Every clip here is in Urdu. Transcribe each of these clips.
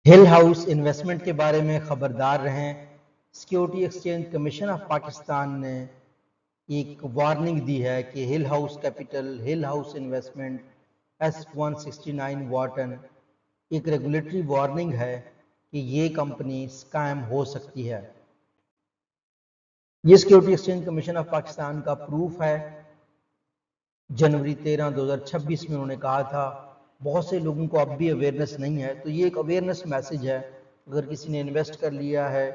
ہل ہاؤس انویسٹمنٹ کے بارے میں خبردار رہیں۔ Security exchange commission of Pakistan نے ایک وارننگ دی ہے کہ ہل ہاؤس کیپٹل، ہل ہاؤس انویسٹمنٹ، S169 وارٹن ایک ریگولیٹری وارننگ ہے کہ یہ کمپنی سکیم ہو سکتی ہے۔ یہ security exchange commission of Pakistan کا پروف ہے۔ جنوری 13 2026 میں انہوں نے کہا تھا، بہت سے لوگوں کو اب بھی اویئرنس نہیں ہے، تو یہ ایک اویئرنس میسج ہے۔ اگر کسی نے انویسٹ کر لیا ہے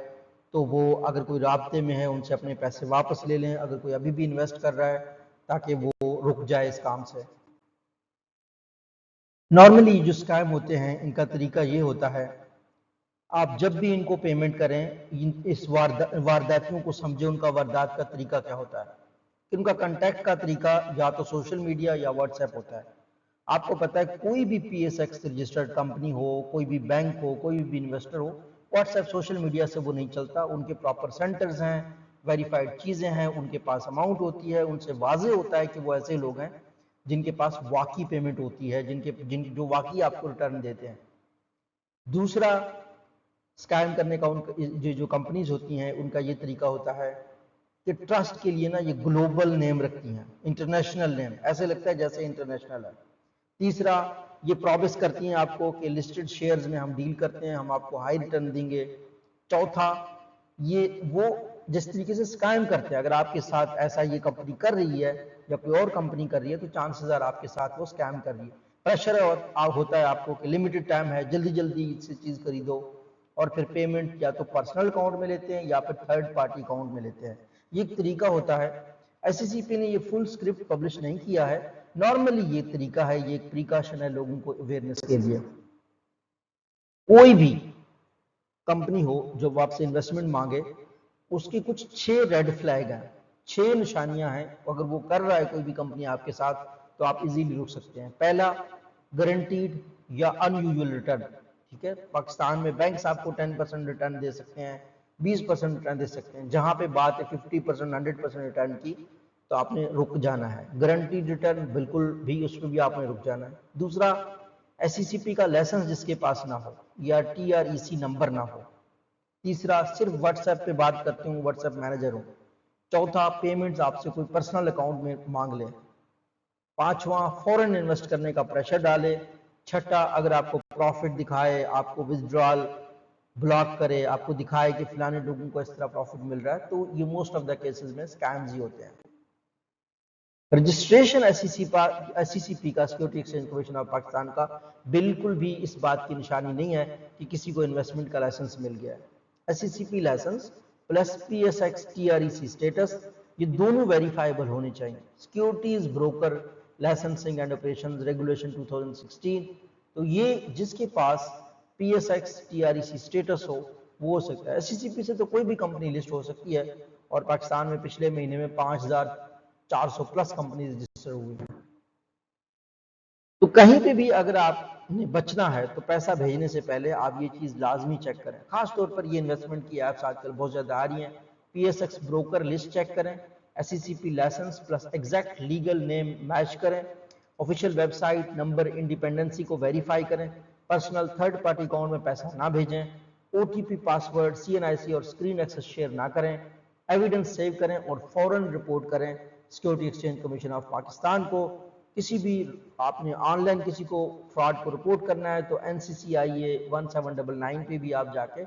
تو وہ اگر کوئی رابطے میں ہے ان سے اپنے پیسے واپس لے لیں، اگر کوئی ابھی بھی انویسٹ کر رہا ہے تاکہ وہ رک جائے اس کام سے۔ نارملی جو سکیم ہوتے ہیں ان کا طریقہ یہ ہوتا ہے، آپ جب بھی ان کو پیمنٹ کریں اس وارداتیوں کو سمجھیں ان کا واردات کا طریقہ کیا ہوتا ہے۔ ان کا کنٹیکٹ کا طریقہ یا تو سوشل میڈیا یا واٹس ایپ ہوتا ہے۔ آپ کو پتا ہے کوئی بھی P S X registered company ہو، کوئی بھی بینک ہو، کوئی بھی انویسٹر ہو، واٹس ایپ سوشل میڈیا سے وہ نہیں چلتا۔ ان کے پراپر سینٹرز ہیں، ویریفائڈ چیزیں ہیں، ان کے پاس اماؤنٹ ہوتی ہے، ان سے واضح ہوتا ہے کہ وہ ایسے لوگ ہیں جن کے پاس واقعی پیمنٹ ہوتی ہے، جو واقعی آپ کو ریٹرن دیتے ہیں۔ دوسرا سکیم کرنے کا جو کمپنیز ہوتی ہیں ان کا یہ طریقہ ہوتا ہے کہ ٹرسٹ کے لیے نا یہ گلوبل نیم رکھتی ہیں، انٹرنیشنل نیم، ایسے لگتا ہے جیسے انٹرنیشنل ہے۔ تیسرا یہ پرومس کرتی ہیں آپ کو کہ لسٹڈ شیئرز میں ہم ڈیل کرتے ہیں، ہم آپ کو ہائی ریٹرن دیں گے۔ چوتھا یہ وہ جس طریقے سے سکیم کرتے ہیں، اگر آپ کے ساتھ ایسا یہ کمپنی کر رہی ہے یا کوئی اور کمپنی کر رہی ہے تو چانسز ہے آپ کے ساتھ وہ سکیم کر رہی ہے۔ پریشر ہوتا ہے آپ کو کہ لمیٹڈ ٹائم ہے، جلدی جلدی سے چیز خریدو، اور پھر پیمنٹ یا تو پرسنل اکاؤنٹ میں لیتے ہیں یا پھر تھرڈ پارٹی اکاؤنٹ میں لیتے ہیں۔ یہ ایک طریقہ ہوتا ہے۔ ایس سی سی پی نے یہ فل اسکرپٹ پبلش نہیں کیا ہے، نارملی یہ طریقہ ہے، یہ ایک پریکاشن ہے لوگوں کو اویئرنس کے لیے۔ کوئی بھی کمپنی ہو جو آپ سے انویسٹمنٹ مانگے، اس کی کچھ 6 ریڈ فلیگ ہیں، 6 نشانیاں ہیں۔ اگر وہ کر رہا ہے کوئی بھی کمپنی آپ کے ساتھ تو آپ ایزیلی رک سکتے ہیں۔ پہلا، گارنٹیڈ یا ان یوزول ریٹرن۔ ٹھیک ہے، پاکستان میں بینکس آپ کو 10% ریٹرن دے سکتے ہیں، 20% ریٹرن دے سکتے ہیں۔ جہاں پہ بات ہے 50%، 100% ریٹرن کی تو آپ نے رک جانا ہے۔ گارنٹیڈ ریٹرن بالکل بھی اس میں بھی آپ نے رک جانا ہے۔ دوسرا، ایس سی سی پی کا لائسنس جس کے پاس نہ ہو یا TREC نمبر نہ ہو۔ تیسرا، صرف واٹس ایپ پہ بات کرتے ہوں، واٹس ایپ مینیجر ہوں۔ چوتھا، پیمنٹس آپ سے کوئی پرسنل اکاؤنٹ میں مانگ لیں۔ پانچواں، فورن انویسٹ کرنے کا پریشر ڈالے۔ چھٹا، اگر آپ کو پروفٹ دکھائے، آپ کو ودڈرال بلاک کرے، آپ کو دکھائے کہ فلانے لوگوں کو اس طرح پروفٹ مل رہا ہے، تو یہ موسٹ آف دا کیسز میں سکیمز ہی ہوتے ہیں۔ رجسٹریشن ایس سی سی پی کا، security exchange commission of Pakistan کا، بالکل بھی اس بات کی نشانی نہیں ہے کہ کسی کو انویسٹمنٹ کا لائسنس مل گیا ہے۔ S C C P licence plus P S X TREC status, یہ دونوں ویریفائیبل ہونے چاہیے۔ Securities broker licensing and operation regulation 2016، تو یہ جس کے پاس P S X TREC status ہو وہ ہو سکتا ہے۔ ایس سی سی پی سے تو کوئی بھی کمپنی لسٹ ہو سکتی ہے، اور پاکستان میں پچھلے مہینے میں 5400 پلس کمپنیز رجسٹر ہوئی ہیں۔ تو کہیں پہ بھی اگر آپ نے بچنا ہے تو پیسہ بھیجنے سے پہلے آپ یہ چیز لازمی چیک کریں۔ خاص طور پر یہ انویسٹمنٹ کی ایپس آج کل بہت زیادہ آ رہی ہیں، P S X broker list check کریں، S C C P licence plus exact legal name match کریں، official web site number independency کو ویریفائی کریں، پرسنل تھرڈ پارٹی اکاؤنٹ میں پیسہ نہ بھیجیں، OTP پاسورڈ CNIC اور اسکرین ایکسس شیئر نہ کریں، ایویڈنس سیو کریں اور فوراً رپورٹ کریں security exchange commission of Pakistan کو۔ کسی بھی آپ نے آن لائن کسی کو فراڈ کو رپورٹ کرنا ہے تو NCCIA 1799 پہ بھی آپ جا کے